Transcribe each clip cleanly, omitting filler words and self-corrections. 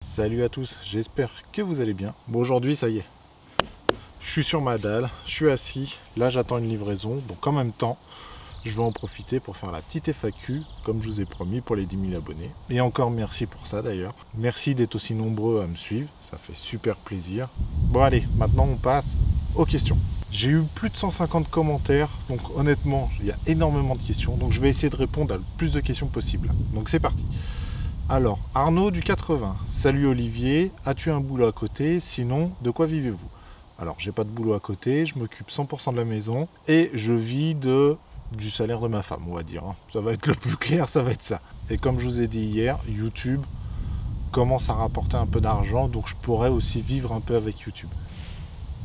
Salut à tous, j'espère que vous allez bien. Bon, aujourd'hui, ça y est, je suis sur ma dalle, je suis assis, là j'attends une livraison, donc en même temps, je vais en profiter pour faire la petite FAQ, comme je vous ai promis, pour les 10 000 abonnés. Et encore merci pour ça d'ailleurs. Merci d'être aussi nombreux à me suivre, ça fait super plaisir. Bon allez, maintenant on passe aux questions. J'ai eu plus de 150 commentaires, donc honnêtement, il y a énormément de questions, donc je vais essayer de répondre à le plus de questions possible. Donc c'est parti. Alors, Arnaud du 80. Salut Olivier, as-tu un boulot à côté? Sinon, de quoi vivez-vous? Alors, j'ai pas de boulot à côté, je m'occupe 100% de la maison et je vis du salaire de ma femme, on va dire. Ça va être le plus clair, ça va être ça. Et comme je vous ai dit hier, YouTube commence à rapporter un peu d'argent, donc je pourrais aussi vivre un peu avec YouTube.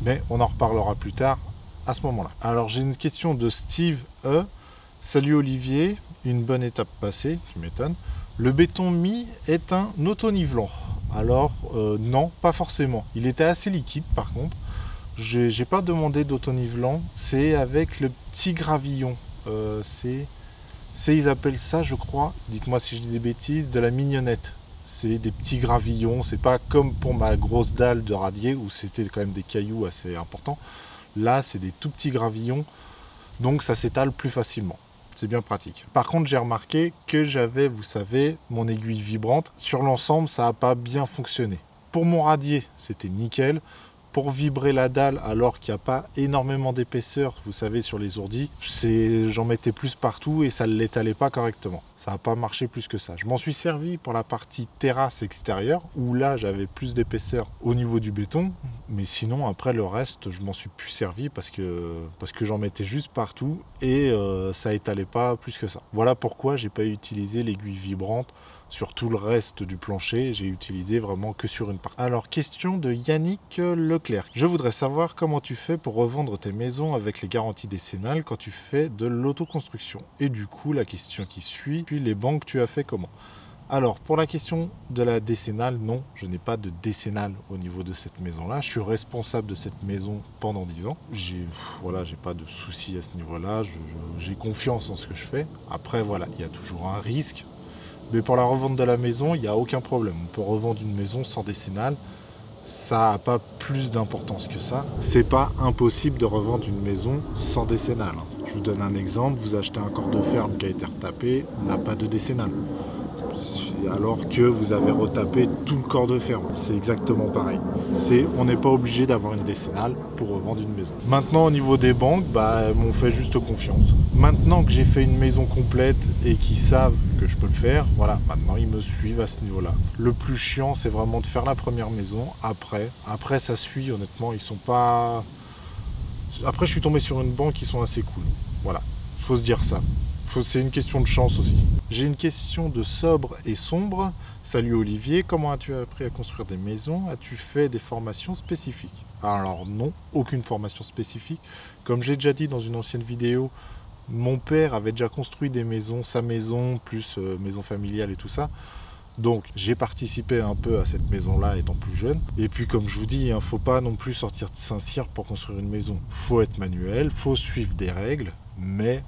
Mais on en reparlera plus tard à ce moment-là. Alors, j'ai une question de Steve E. Salut Olivier, une bonne étape passée, tu m'étonnes. Le béton mis est un auto-nivelant. Alors, non, pas forcément. Il était assez liquide par contre. J'ai pas demandé d'auto-nivelant. C'est avec le petit gravillon. Ils appellent ça, je crois, dites-moi si je dis des bêtises, de la mignonnette. C'est des petits gravillons. C'est pas comme pour ma grosse dalle de radier où c'était quand même des cailloux assez importants. Là, c'est des tout petits gravillons. Donc, ça s'étale plus facilement. C'est bien pratique. Par contre, j'ai remarqué que j'avais, vous savez, mon aiguille vibrante. Sur l'ensemble, ça n'a pas bien fonctionné. Pour mon radier, c'était nickel. Pour vibrer la dalle, alors qu'il n'y a pas énormément d'épaisseur, vous savez, sur les ourdis, j'en mettais plus partout et ça ne l'étalait pas correctement. Ça n'a pas marché plus que ça. Je m'en suis servi pour la partie terrasse extérieure, où là, j'avais plus d'épaisseur au niveau du béton. Mais sinon, après, le reste, je m'en suis plus servi parce que j'en mettais juste partout et ça étalait pas plus que ça. Voilà pourquoi j'ai pas utilisé l'aiguille vibrante sur tout le reste du plancher, j'ai utilisé vraiment que sur une partie. Alors, question de Yannick Leclerc. Je voudrais savoir comment tu fais pour revendre tes maisons avec les garanties décennales quand tu fais de l'autoconstruction. Et du coup, la question qui suit, puis les banques, tu as fait comment? Alors, pour la question de la décennale, non, je n'ai pas de décennale au niveau de cette maison-là. Je suis responsable de cette maison pendant 10 ans. J'ai pas de soucis à ce niveau-là. J'ai confiance en ce que je fais. Après, voilà, il y a toujours un risque. Mais pour la revente de la maison, il n'y a aucun problème. On peut revendre une maison sans décennale. Ça n'a pas plus d'importance que ça. C'est pas impossible de revendre une maison sans décennale. Je vous donne un exemple. Vous achetez un corps de ferme qui a été retapé, n'a pas de décennale. Alors que vous avez retapé tout le corps de ferme. C'est exactement pareil. On n'est pas obligé d'avoir une décennale pour revendre une maison. Maintenant, au niveau des banques, m'ont fait juste confiance. Maintenant que j'ai fait une maison complète et qu'ils savent que je peux le faire, voilà, maintenant ils me suivent à ce niveau-là. Le plus chiant, c'est vraiment de faire la première maison. Après ça suit, honnêtement, ils sont pas... Après, je suis tombé sur une banque qui sont assez cool. Voilà, faut se dire ça. C'est une question de chance aussi. J'ai une question de sobre et sombre. Salut Olivier, comment as-tu appris à construire des maisons? As-tu fait des formations spécifiques? Alors non, aucune formation spécifique. Comme je l'ai déjà dit dans une ancienne vidéo, mon père avait déjà construit des maisons, sa maison, plus maison familiale et tout ça. Donc j'ai participé un peu à cette maison-là étant plus jeune. Et puis comme je vous dis, il ne faut pas non plus sortir de Saint-Cyr pour construire une maison. Il faut être manuel, il faut suivre des règles, mais...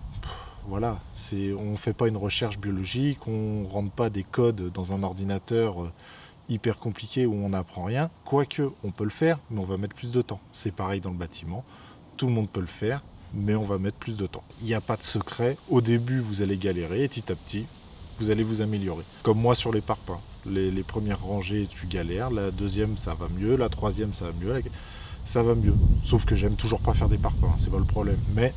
Voilà, on ne fait pas une recherche biologique, on ne rentre pas des codes dans un ordinateur hyper compliqué où on n'apprend rien. Quoique, on peut le faire, mais on va mettre plus de temps. C'est pareil dans le bâtiment, tout le monde peut le faire, mais on va mettre plus de temps. Il n'y a pas de secret, au début vous allez galérer, et petit à petit, vous allez vous améliorer. Comme moi sur les parpaings, les premières rangées tu galères, la deuxième ça va mieux, la troisième ça va mieux, ça va mieux. Sauf que j'aime toujours pas faire des parpaings, c'est pas le problème. Mais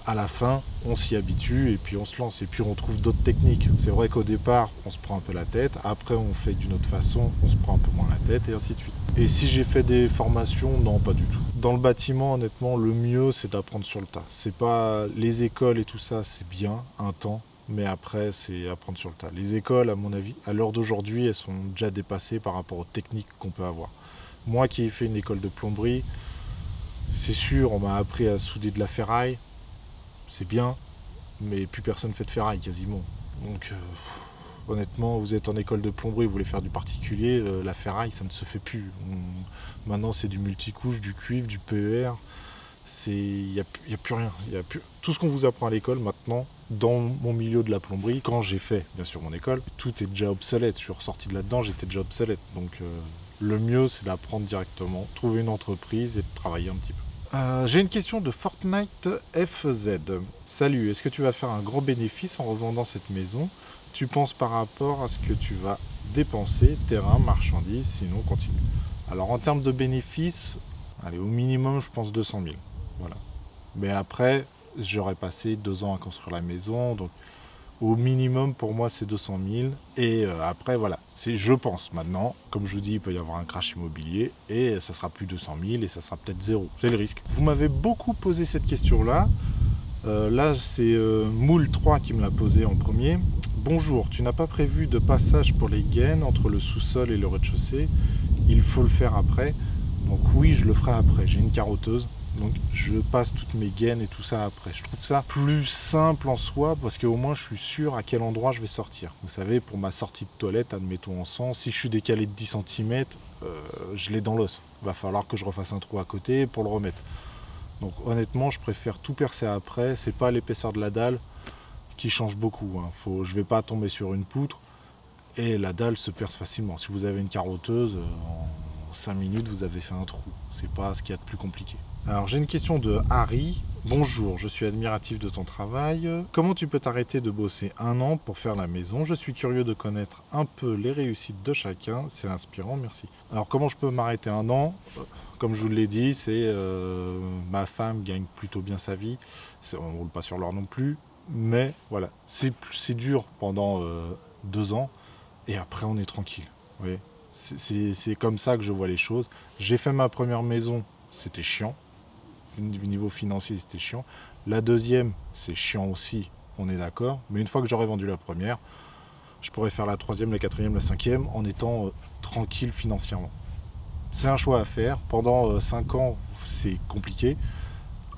à la fin, on s'y habitue et puis on se lance. Et puis on trouve d'autres techniques. C'est vrai qu'au départ, on se prend un peu la tête. Après, on fait d'une autre façon, on se prend un peu moins la tête et ainsi de suite. Et si j'ai fait des formations, non, pas du tout. Dans le bâtiment, honnêtement, le mieux, c'est d'apprendre sur le tas. C'est pas les écoles et tout ça, c'est bien, un temps. Mais après, c'est apprendre sur le tas. Les écoles, à mon avis, à l'heure d'aujourd'hui, elles sont déjà dépassées par rapport aux techniques qu'on peut avoir. Moi qui ai fait une école de plomberie, c'est sûr, on m'a appris à souder de la ferraille. C'est bien, mais plus personne fait de ferraille quasiment. Donc honnêtement, vous êtes en école de plomberie, vous voulez faire du particulier, la ferraille ça ne se fait plus. Maintenant c'est du multicouche, du cuivre, du PER, il n'y a plus rien. Tout ce qu'on vous apprend à l'école maintenant, dans mon milieu de la plomberie, quand j'ai fait bien sûr mon école, tout est déjà obsolète. Je suis ressorti de là-dedans, j'étais déjà obsolète. Donc le mieux c'est d'apprendre directement, trouver une entreprise et de travailler un petit peu. J'ai une question de Fortnite FZ. Salut, est-ce que tu vas faire un gros bénéfice en revendant cette maison? Tu penses par rapport à ce que tu vas dépenser, terrain, marchandises, sinon continue. Alors en termes de bénéfices, allez, au minimum je pense 200 000. Voilà. Mais après, j'aurais passé 2 ans à construire la maison, donc au minimum pour moi c'est 200 000. Et après voilà, c'est je pense maintenant, comme je vous dis, il peut y avoir un crash immobilier et ça sera plus 200 000 et ça sera peut-être zéro. C'est le risque. Vous m'avez beaucoup posé cette question-là. Là c'est Moule 3 qui me l'a posé en premier. Bonjour, tu n'as pas prévu de passage pour les gaines entre le sous-sol et le rez-de-chaussée? Il faut le faire après. Donc oui, je le ferai après. J'ai une carotteuse, donc je passe toutes mes gaines et tout ça après. Je trouve ça plus simple en soi parce qu'au moins je suis sûr à quel endroit je vais sortir. Vous savez, pour ma sortie de toilette, admettons en 100, si je suis décalé de 10 cm, je l'ai dans l'os. Il va falloir que je refasse un trou à côté pour le remettre. Donc honnêtement, je préfère tout percer après. C'est pas l'épaisseur de la dalle qui change beaucoup. Je ne vais pas tomber sur une poutre et la dalle se perce facilement. Si vous avez une carotteuse, en 5 minutes, vous avez fait un trou. C'est pas ce qu'il y a de plus compliqué. Alors j'ai une question de Harry. Bonjour, je suis admiratif de ton travail. Comment tu peux t'arrêter de bosser 1 an pour faire la maison? Je suis curieux de connaître un peu les réussites de chacun. C'est inspirant, merci. Alors comment je peux m'arrêter 1 an? Comme je vous l'ai dit, c'est ma femme gagne plutôt bien sa vie. On ne roule pas sur l'or non plus. Mais voilà, c'est dur pendant 2 ans et après on est tranquille. Vous voyez, c'est comme ça que je vois les choses. J'ai fait ma première maison, c'était chiant. Du niveau financier, c'était chiant. La deuxième, c'est chiant aussi, on est d'accord. Mais une fois que j'aurai vendu la première, je pourrais faire la troisième, la quatrième, la cinquième en étant tranquille financièrement. C'est un choix à faire. Pendant 5 ans, c'est compliqué.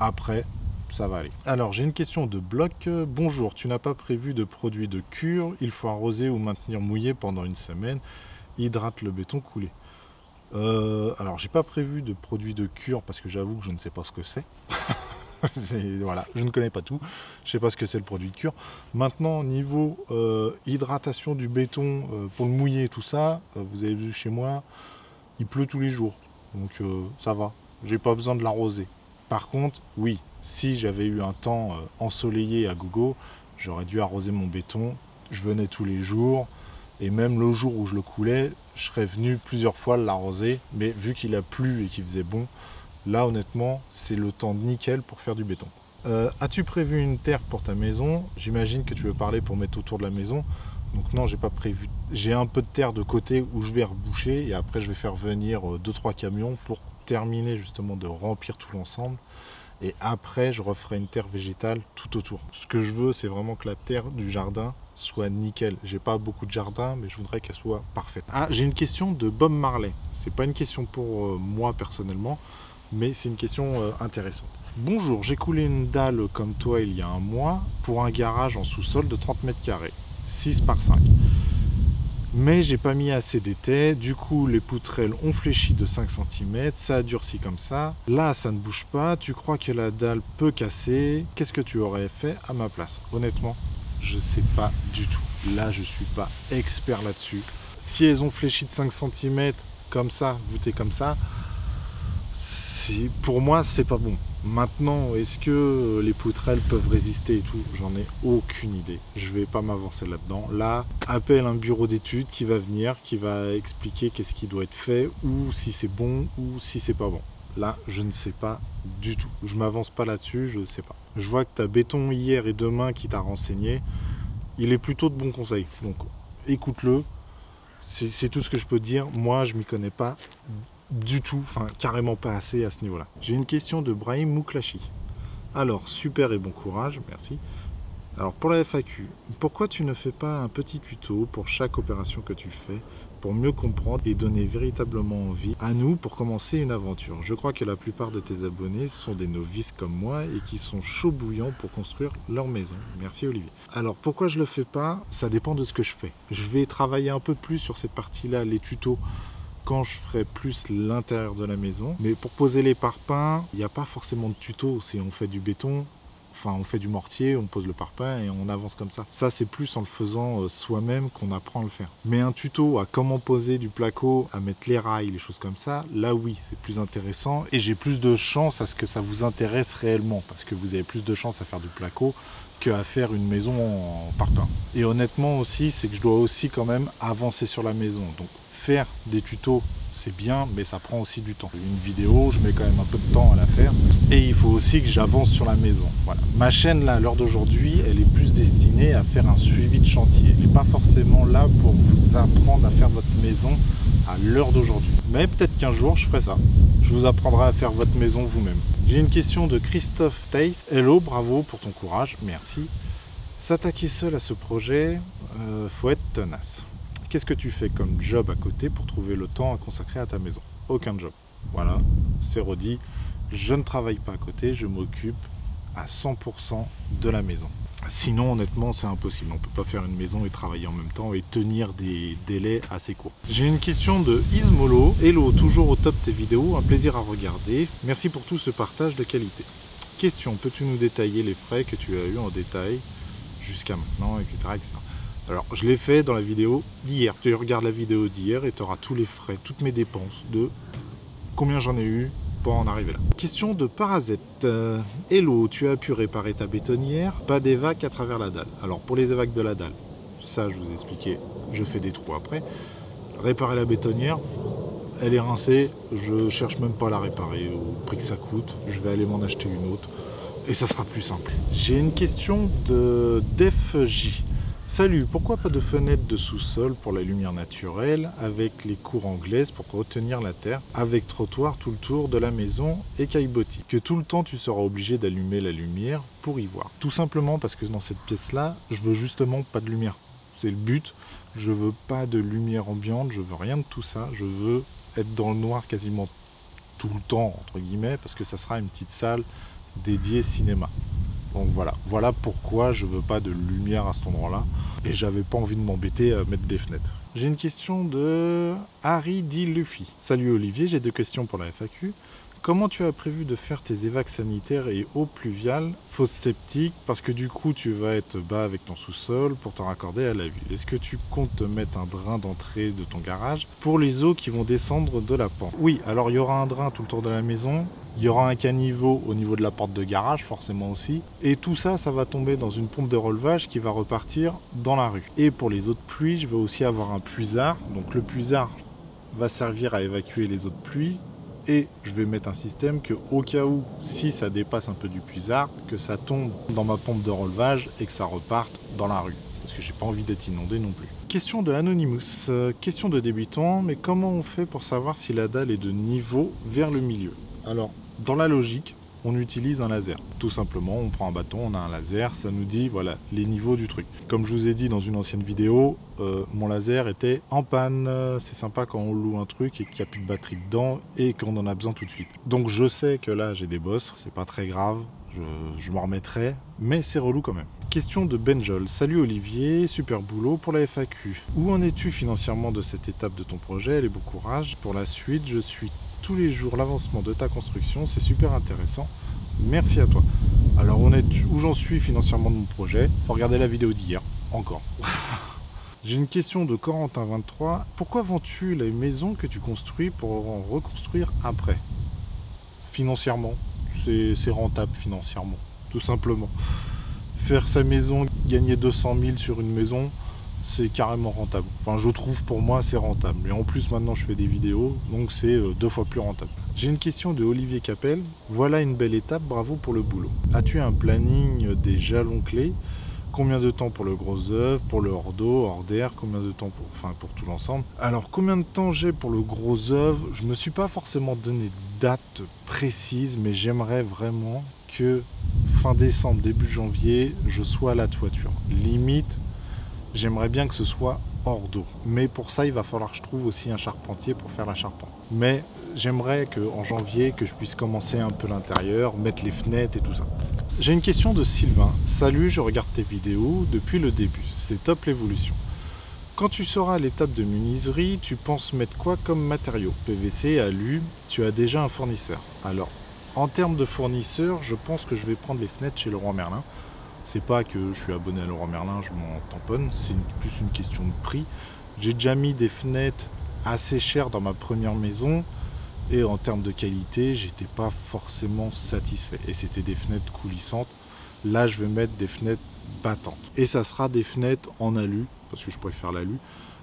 Après, ça va aller. Alors, j'ai une question de Bloc. Bonjour, tu n'as pas prévu de produit de cure? Il faut arroser ou maintenir mouillé pendant une semaine. Hydrate le béton coulé. Alors, j'ai pas prévu de produit de cure parce que j'avoue que je ne sais pas ce que c'est. Voilà, je ne connais pas tout. Je sais pas ce que c'est le produit de cure. Maintenant, niveau hydratation du béton pour le mouiller et tout ça, vous avez vu chez moi, il pleut tous les jours. Donc, ça va. J'ai pas besoin de l'arroser. Par contre, oui, si j'avais eu un temps ensoleillé à gogo, j'aurais dû arroser mon béton. Je venais tous les jours. Et même le jour où je le coulais, je serais venu plusieurs fois l'arroser. Mais vu qu'il a plu et qu'il faisait bon, là honnêtement, c'est le temps nickel pour faire du béton. As-tu prévu une terre pour ta maison? J'imagine que tu veux parler pour mettre autour de la maison. Donc non, j'ai pas prévu. J'ai un peu de terre de côté où je vais reboucher. Et après, je vais faire venir 2-3 camions pour terminer justement de remplir tout l'ensemble. Et après, je referai une terre végétale tout autour. Ce que je veux, c'est vraiment que la terre du jardin soit nickel. J'ai pas beaucoup de jardin, mais je voudrais qu'elle soit parfaite. Ah, j'ai une question de Bob Marley. C'est pas une question pour moi personnellement, mais c'est une question intéressante. Bonjour, j'ai coulé une dalle comme toi il y a un mois pour un garage en sous-sol de 30 mètres carrés, 6 par 5. Mais j'ai pas mis assez d'étais, du coup les poutrelles ont fléchi de 5 cm, ça a durci comme ça. Là ça ne bouge pas, tu crois que la dalle peut casser? Qu'est-ce que tu aurais fait à ma place? Honnêtement, je sais pas du tout. Là je suis pas expert là-dessus. Si elles ont fléchi de 5 cm comme ça, voûtées comme ça, pour moi c'est pas bon. Maintenant, est-ce que les poutrelles peuvent résister et tout? J'en ai aucune idée. Je vais pas m'avancer là-dedans. Là, appelle un bureau d'études qui va venir, qui va expliquer qu'est-ce qui doit être fait, ou si c'est bon, ou si c'est pas bon. Là, je ne sais pas du tout. Je m'avance pas là-dessus, je ne sais pas. Je vois que tu as Béton hier et demain qui t'a renseigné. Il est plutôt de bons conseils. Donc, écoute-le. C'est tout ce que je peux te dire. Moi, je m'y connais pas du tout, enfin carrément pas assez à ce niveau-là. J'ai une question de Brahim Mouklachi. Alors, super et bon courage, merci. Alors pour la FAQ, pourquoi tu ne fais pas un petit tuto pour chaque opération que tu fais pour mieux comprendre et donner véritablement envie à nous pour commencer une aventure? Je crois que la plupart de tes abonnés sont des novices comme moi et qui sont chauds bouillants pour construire leur maison. Merci Olivier. Alors pourquoi je le fais pas? Ça dépend de ce que je fais. Je vais travailler un peu plus sur cette partie-là, les tutos, quand je ferai plus l'intérieur de la maison. Mais pour poser les parpaings, il n'y a pas forcément de tuto. Si on fait du béton, Enfin, on fait du mortier, on pose le parpaing et on avance comme ça. Ça, c'est plus en le faisant soi-même qu'on apprend à le faire. Mais un tuto à comment poser du placo, à mettre les rails, les choses comme ça, là oui, c'est plus intéressant et j'ai plus de chance à ce que ça vous intéresse réellement parce que vous avez plus de chance à faire du placo qu'à faire une maison en parpaing. Et honnêtement aussi, c'est que je dois aussi quand même avancer sur la maison. Donc faire des tutos, c'est bien, mais ça prend aussi du temps. Une vidéo, je mets quand même un peu de temps à la faire. Et il faut aussi que j'avance sur la maison. Voilà. Ma chaîne, là, à l'heure d'aujourd'hui, elle est plus destinée à faire un suivi de chantier. Elle n'est pas forcément là pour vous apprendre à faire votre maison à l'heure d'aujourd'hui. Mais peut-être qu'un jour, je ferai ça. Je vous apprendrai à faire votre maison vous-même. J'ai une question de Christophe Teiss. Hello, bravo pour ton courage, merci. S'attaquer seul à ce projet, faut être tenace. Qu'est-ce que tu fais comme job à côté pour trouver le temps à consacrer à ta maison? Aucun job. Voilà, c'est redit. Je ne travaille pas à côté, je m'occupe à 100% de la maison. Sinon, honnêtement, c'est impossible. On ne peut pas faire une maison et travailler en même temps et tenir des délais assez courts. J'ai une question de Ismolo. Hello, toujours au top tes vidéos, un plaisir à regarder. Merci pour tout ce partage de qualité. Question, peux-tu nous détailler les frais que tu as eu en détail jusqu'à maintenant, etc., etc. Alors, je l'ai fait dans la vidéo d'hier. Tu regardes la vidéo d'hier et tu auras tous les frais, toutes mes dépenses de combien j'en ai eu pour en arriver là. Question de Parasette. Hello, tu as pu réparer ta bétonnière, pas d'évac à travers la dalle. Alors, pour les évacs de la dalle, ça, je vous ai expliqué, je fais des trous après. Réparer la bétonnière, elle est rincée, je cherche même pas à la réparer. Au prix que ça coûte, je vais aller m'en acheter une autre et ça sera plus simple. J'ai une question de DefJ. Salut, pourquoi pas de fenêtre de sous-sol pour la lumière naturelle avec les cours anglaises pour retenir la terre, avec trottoir tout le tour de la maison et caillebotis, que tout le temps tu seras obligé d'allumer la lumière pour y voir. Tout simplement parce que dans cette pièce-là, je veux justement pas de lumière. C'est le but, je veux pas de lumière ambiante, je veux rien de tout ça, je veux être dans le noir quasiment tout le temps, entre guillemets, parce que ça sera une petite salle dédiée cinéma. Donc voilà pourquoi je veux pas de lumière à cet endroit-là. Et j'avais pas envie de m'embêter à mettre des fenêtres. J'ai une question de Harry D. Luffy. Salut Olivier, j'ai 2 questions pour la FAQ. Comment tu as prévu de faire tes évacs sanitaires et eau pluviale, fosse septique, parce que du coup tu vas être bas avec ton sous-sol pour te raccorder à la ville. Est-ce que tu comptes te mettre un drain d'entrée de ton garage pour les eaux qui vont descendre de la pente? Oui, alors il y aura un drain tout le tour de la maison, il y aura un caniveau au niveau de la porte de garage forcément aussi, et tout ça, ça va tomber dans une pompe de relevage qui va repartir dans la rue. Et pour les eaux de pluie, je vais aussi avoir un puisard, donc le puisard va servir à évacuer les eaux de pluie. Et je vais mettre un système que au cas où, si ça dépasse un peu du puisard, que ça tombe dans ma pompe de relevage et que ça reparte dans la rue. Parce que j'ai pas envie d'être inondé non plus. Question de Anonymous. Question de débutant, mais comment on fait pour savoir si la dalle est de niveau vers le milieu? Alors, dans la logique, on utilise un laser. Tout simplement, on prend un bâton, on a un laser, ça nous dit voilà les niveaux du truc. Comme je vous ai dit dans une ancienne vidéo, mon laser était en panne. C'est sympa quand on loue un truc et qu'il n'y a plus de batterie dedans et qu'on en a besoin tout de suite. Donc je sais que là j'ai des bosses, c'est pas très grave, je m'en remettrai, mais c'est relou quand même. Question de Benjol. Salut Olivier, super boulot pour la FAQ. Où en es-tu financièrement de cette étape de ton projet? Allez, bon courage. Pour la suite, je suis tous les jours l'avancement de ta construction, c'est super intéressant. Merci à toi. Alors on est où j'en suis financièrement de mon projet? Faut regarder la vidéo d'hier, encore. J'ai une question de Corentin23. Pourquoi vends-tu les maisons que tu construis pour en reconstruire après? Financièrement, c'est rentable financièrement, tout simplement. Faire sa maison, gagner 200 000 sur une maison, c'est carrément rentable. Enfin, je trouve pour moi, c'est rentable. Et en plus, maintenant, je fais des vidéos, donc c'est 2 fois plus rentable. J'ai une question de Olivier Capel. Voilà une belle étape, bravo pour le boulot. As-tu un planning des jalons clés? Combien de temps pour le gros œuvre, pour le hors d'eau, hors d'air? Combien de temps pour tout l'ensemble? Alors, combien de temps j'ai pour le gros œuvre? Je me suis pas forcément donné de date précise, mais j'aimerais vraiment que fin décembre, début janvier, je sois à la toiture. Limite, j'aimerais bien que ce soit hors d'eau. Mais pour ça, il va falloir que je trouve aussi un charpentier pour faire la charpente. Mais j'aimerais qu'en janvier, que je puisse commencer un peu l'intérieur, mettre les fenêtres et tout ça. J'ai une question de Sylvain. Salut, je regarde tes vidéos depuis le début. C'est top l'évolution. Quand tu seras à l'étape de menuiserie, tu penses mettre quoi comme matériau? PVC, alu, tu as déjà un fournisseur. Alors, En termes de fournisseurs, je pense que je vais prendre les fenêtres chez Leroy Merlin. C'est pas que je suis abonné à Leroy Merlin, je m'en tamponne, c'est plus une question de prix. J'ai déjà mis des fenêtres assez chères dans ma première maison et en termes de qualité, j'étais pas forcément satisfait. Et c'était des fenêtres coulissantes. Là, je vais mettre des fenêtres battantes. Et ça sera des fenêtres en alu, parce que je préfère l'alu.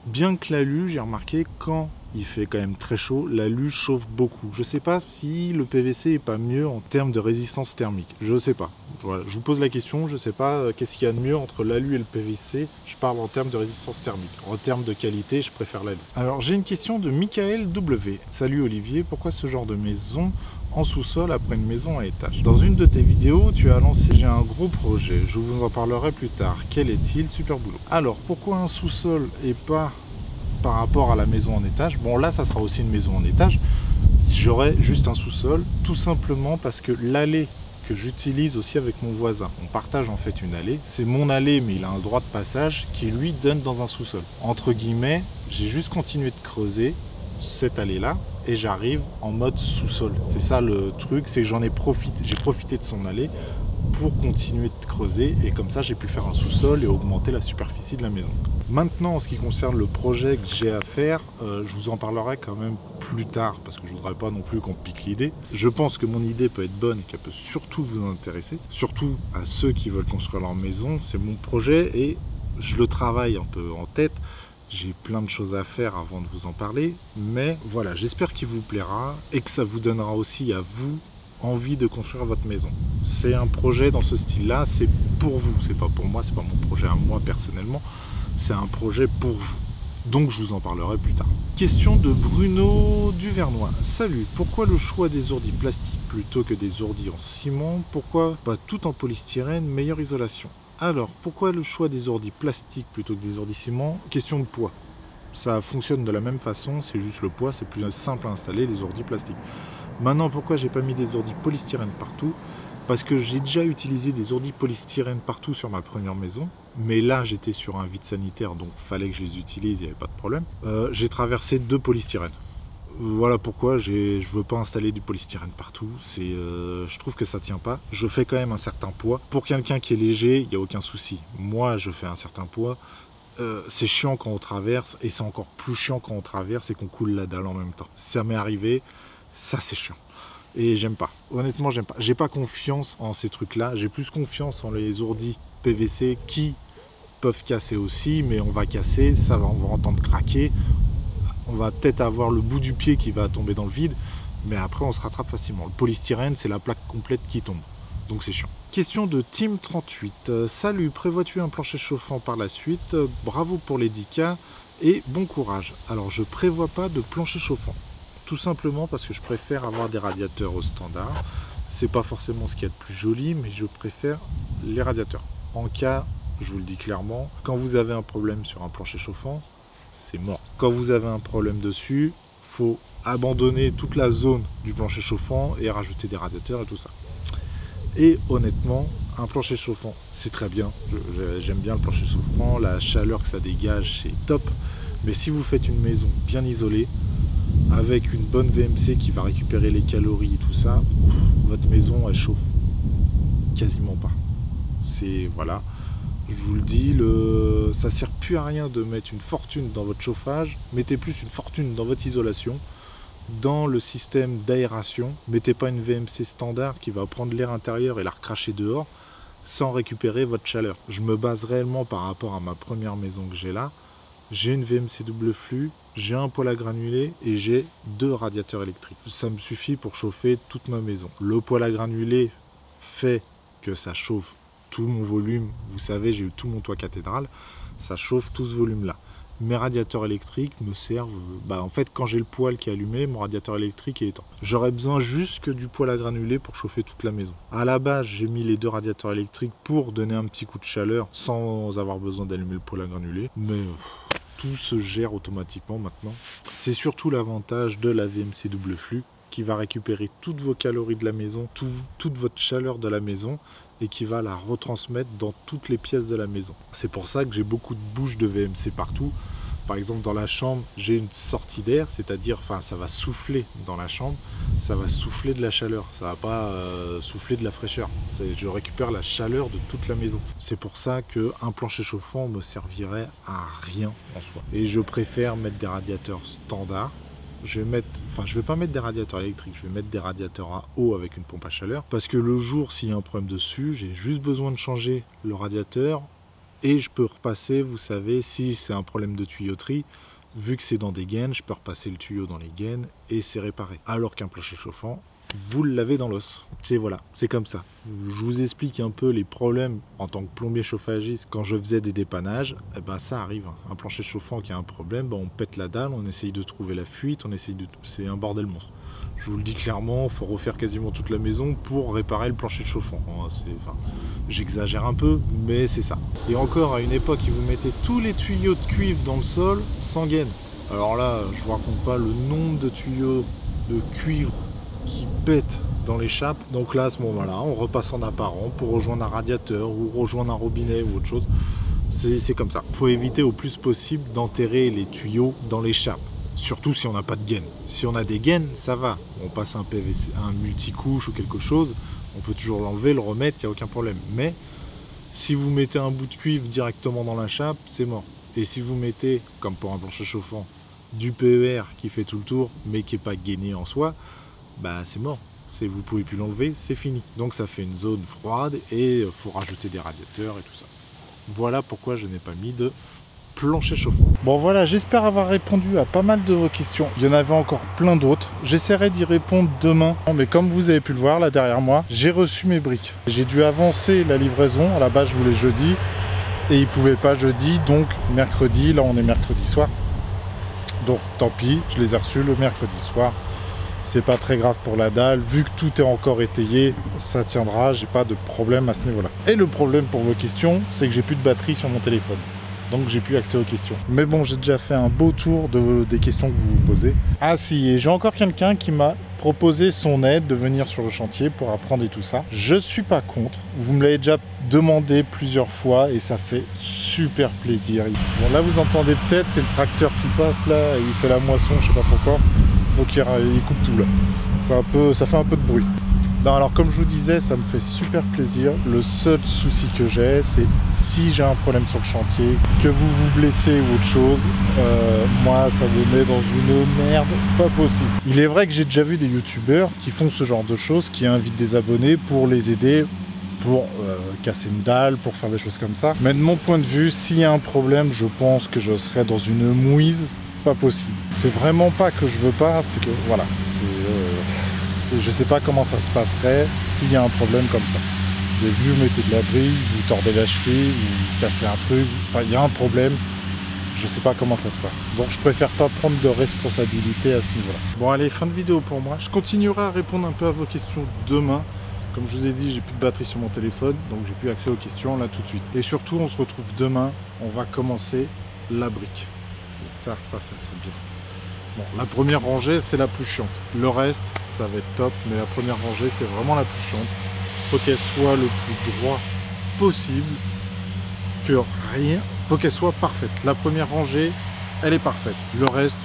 Bien que l'alu, j'ai remarqué, quand il fait quand même très chaud, l'alu chauffe beaucoup. Je ne sais pas si le PVC est pas mieux en termes de résistance thermique. Je ne sais pas. Voilà, je vous pose la question, je ne sais pas qu'est-ce qu'il y a de mieux entre l'alu et le PVC. Je parle en termes de résistance thermique. En termes de qualité, je préfère l'alu. Alors, j'ai une question de Michael W. Salut Olivier, pourquoi ce genre de maison en sous-sol après une maison à étage? Dans une de tes vidéos, tu as lancé « J'ai un gros projet, je vous en parlerai plus tard. Quel est-il? Super boulot ». Alors, pourquoi un sous-sol et pas par rapport à la maison en étage? Bon, là, ça sera aussi une maison en étage. J'aurai juste un sous-sol, tout simplement parce que l'allée que j'utilise aussi avec mon voisin, on partage en fait une allée. C'est mon allée, mais il a un droit de passage qui lui donne dans un sous-sol. Entre guillemets, j'ai juste continué de creuser cette allée-là et j'arrive en mode sous-sol. C'est ça le truc, c'est que j'en ai profité. J'ai profité de son allée pour continuer de creuser et comme ça j'ai pu faire un sous-sol et augmenter la superficie de la maison. Maintenant, en ce qui concerne le projet que j'ai à faire, je vous en parlerai quand même plus tard parce que je ne voudrais pas non plus qu'on pique l'idée. Je pense que mon idée peut être bonne et qu'elle peut surtout vous intéresser, surtout à ceux qui veulent construire leur maison. C'est mon projet et je le travaille un peu en tête. J'ai plein de choses à faire avant de vous en parler, mais voilà, j'espère qu'il vous plaira et que ça vous donnera aussi à vous envie de construire votre maison. C'est un projet dans ce style-là, c'est pour vous, c'est pas pour moi, c'est pas mon projet à moi personnellement, c'est un projet pour vous. Donc je vous en parlerai plus tard. Question de Bruno Duvernois. Salut, pourquoi le choix des ordi plastiques plutôt que des ordi en ciment? Pourquoi pas tout en polystyrène, meilleure isolation? Alors, pourquoi le choix des ordi plastiques plutôt que des ordi ciment? Question de poids. Ça fonctionne de la même façon, c'est juste le poids, c'est plus simple à installer les ordi plastiques. Maintenant, pourquoi j'ai pas mis des ordi polystyrène partout? Parce que j'ai déjà utilisé des ordi polystyrène partout sur ma première maison, mais là j'étais sur un vide sanitaire, donc fallait que je les utilise, il n'y avait pas de problème. J'ai traversé 2 polystyrènes. Voilà pourquoi je ne veux pas installer du polystyrène partout. Je trouve que ça tient pas. Je fais quand même un certain poids. Pour quelqu'un qui est léger, il n'y a aucun souci. Moi, je fais un certain poids. C'est chiant quand on traverse, et c'est encore plus chiant quand on traverse et qu'on coule la dalle en même temps. Ça m'est arrivé, ça c'est chiant. Et j'aime pas. Honnêtement, j'aime pas. J'ai pas confiance en ces trucs-là. J'ai plus confiance en les ourdis PVC qui peuvent casser aussi, mais on va casser, on va entendre craquer. On va peut-être avoir le bout du pied qui va tomber dans le vide, mais après on se rattrape facilement. Le polystyrène, c'est la plaque complète qui tombe, donc c'est chiant. Question de Team38. Salut, prévois-tu un plancher chauffant par la suite? Bravo pour les 10K et bon courage. Alors je prévois pas de plancher chauffant, tout simplement parce que je préfère avoir des radiateurs au standard. C'est pas forcément ce qu'il y a de plus joli, mais je préfère les radiateurs. En cas, je vous le dis clairement, quand vous avez un problème sur un plancher chauffant, c'est mort. Quand vous avez un problème dessus, faut abandonner toute la zone du plancher chauffant et rajouter des radiateurs et tout ça. Et honnêtement, un plancher chauffant, c'est très bien. J'aime bien le plancher chauffant, la chaleur que ça dégage, c'est top. Mais si vous faites une maison bien isolée, avec une bonne VMC qui va récupérer les calories et tout ça, votre maison, elle chauffe quasiment pas. C'est, voilà. Je vous le dis, ça sert plus à rien de mettre une fortune dans votre chauffage. Mettez plus une fortune dans votre isolation, dans le système d'aération. Mettez pas une VMC standard qui va prendre l'air intérieur et la recracher dehors sans récupérer votre chaleur. Je me base réellement par rapport à ma première maison que j'ai là. J'ai une VMC double flux, j'ai un poêle à granulés et j'ai 2 radiateurs électriques. Ça me suffit pour chauffer toute ma maison. Le poêle à granulés fait que ça chauffe tout mon volume, vous savez, j'ai eu tout mon toit cathédrale, ça chauffe tout ce volume-là. Mes radiateurs électriques me servent, en fait, quand j'ai le poêle qui est allumé, mon radiateur électrique est éteint. J'aurais besoin juste que du poêle à granulés pour chauffer toute la maison. À la base, j'ai mis les 2 radiateurs électriques pour donner un petit coup de chaleur sans avoir besoin d'allumer le poêle à granulés, mais tout se gère automatiquement maintenant. C'est surtout l'avantage de la VMC double flux qui va récupérer toutes vos calories de la maison, toute votre chaleur de la maison, et qui va la retransmettre dans toutes les pièces de la maison. C'est pour ça que j'ai beaucoup de bouches de VMC partout, Par exemple, dans la chambre, j'ai une sortie d'air, c'est-à-dire, enfin, ça va souffler dans la chambre, ça va souffler de la chaleur, ça va pas souffler de la fraîcheur. Je récupère la chaleur de toute la maison. C'est pour ça qu'un plancher chauffant me servirait à rien en soi. Et je préfère mettre des radiateurs standards. Je vais pas mettre des radiateurs électriques, je vais mettre des radiateurs à eau avec une pompe à chaleur. Parce que le jour, s'il y a un problème dessus, j'ai juste besoin de changer le radiateur. Et je peux repasser, vous savez, si c'est un problème de tuyauterie, vu que c'est dans des gaines, je peux repasser le tuyau dans les gaines et c'est réparé. Alors qu'un plancher chauffant, vous l'avez dans l'os. Voilà, c'est comme ça. Je vous explique un peu les problèmes en tant que plombier chauffagiste. Quand je faisais des dépannages, eh ben ça arrive. Un plancher chauffant qui a un problème, ben on pète la dalle, on essaye de trouver la fuite, c'est un bordel monstre. Je vous le dis clairement, il faut refaire quasiment toute la maison pour réparer le plancher chauffant. J'exagère un peu, mais c'est ça. Et encore, à une époque, ils vous mettaient tous les tuyaux de cuivre dans le sol sans gaine. Alors là, je vous raconte pas le nombre de tuyaux de cuivre qui pètent dans les chapes. Donc là, à ce moment-là, on repasse en apparent pour rejoindre un radiateur ou rejoindre un robinet ou autre chose. C'est comme ça. Il faut éviter au plus possible d'enterrer les tuyaux dans les chapes. Surtout si on n'a pas de gaine. Si on a des gaines, ça va. On passe un PVC, un multicouche ou quelque chose, on peut toujours l'enlever, le remettre, il n'y a aucun problème. Mais si vous mettez un bout de cuivre directement dans la chape, c'est mort. Et si vous mettez, comme pour un plancher chauffant, du PER qui fait tout le tour, mais qui n'est pas gainé en soi, bah c'est mort. Vous ne pouvez plus l'enlever, c'est fini. Donc ça fait une zone froide et il faut rajouter des radiateurs et tout ça. Voilà pourquoi je n'ai pas mis de plancher chauffant. Bon voilà, j'espère avoir répondu à pas mal de vos questions. Il y en avait encore plein d'autres. J'essaierai d'y répondre demain. Mais comme vous avez pu le voir là derrière moi, j'ai reçu mes briques. J'ai dû avancer la livraison. À la base, je voulais jeudi et il ne pouvait pas jeudi, donc mercredi. Là, on est mercredi soir. Donc tant pis, je les ai reçus le mercredi soir. C'est pas très grave pour la dalle, vu que tout est encore étayé, ça tiendra, j'ai pas de problème à ce niveau-là. Et le problème pour vos questions, c'est que j'ai plus de batterie sur mon téléphone. Donc j'ai plus accès aux questions. Mais bon, j'ai déjà fait un beau tour des questions que vous vous posez. Ah si, et j'ai encore quelqu'un qui m'a proposé son aide de venir sur le chantier pour apprendre et tout ça. Je suis pas contre. Vous me l'avez déjà demandé plusieurs fois et ça fait super plaisir. Bon là vous entendez peut-être, c'est le tracteur qui passe là, et il fait la moisson, je sais pas trop quoi. Donc il coupe tout là. Ça fait un peu de bruit. Non, alors comme je vous disais, ça me fait super plaisir. Le seul souci que j'ai, c'est si j'ai un problème sur le chantier, que vous vous blessez ou autre chose, moi ça me met dans une merde pas possible. Il est vrai que j'ai déjà vu des youtubeurs qui font ce genre de choses, qui invitent des abonnés pour les aider, pour casser une dalle, pour faire des choses comme ça. Mais de mon point de vue, s'il y a un problème, je pense que je serais dans une mouise pas possible. C'est vraiment pas que je veux pas, c'est que voilà, je sais pas comment ça se passerait s'il y a un problème comme ça. J'ai vu, vous mettez de la brise, vous tordez la cheville, vous cassez un truc, enfin il y a un problème, je sais pas comment ça se passe. Donc je préfère pas prendre de responsabilité à ce niveau-là. Bon allez, fin de vidéo pour moi. Je continuerai à répondre un peu à vos questions demain. Comme je vous ai dit, j'ai plus de batterie sur mon téléphone, donc j'ai plus accès aux questions là tout de suite. Et surtout, on se retrouve demain, on va commencer la brique. Ça c'est bien ça. Bon, la première rangée, c'est la plus chiante. Le reste, ça va être top, mais la première rangée, c'est vraiment la plus chiante. Faut qu'elle soit le plus droit possible, que rien. Faut qu'elle soit parfaite. La première rangée, elle est parfaite. Le reste,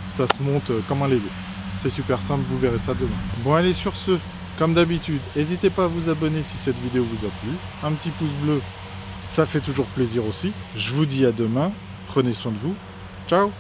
ça se monte comme un Lego. C'est super simple, vous verrez ça demain. Bon, allez, sur ce, comme d'habitude, n'hésitez pas à vous abonner si cette vidéo vous a plu. Un petit pouce bleu, ça fait toujours plaisir aussi. Je vous dis à demain. Prenez soin de vous. Ciao!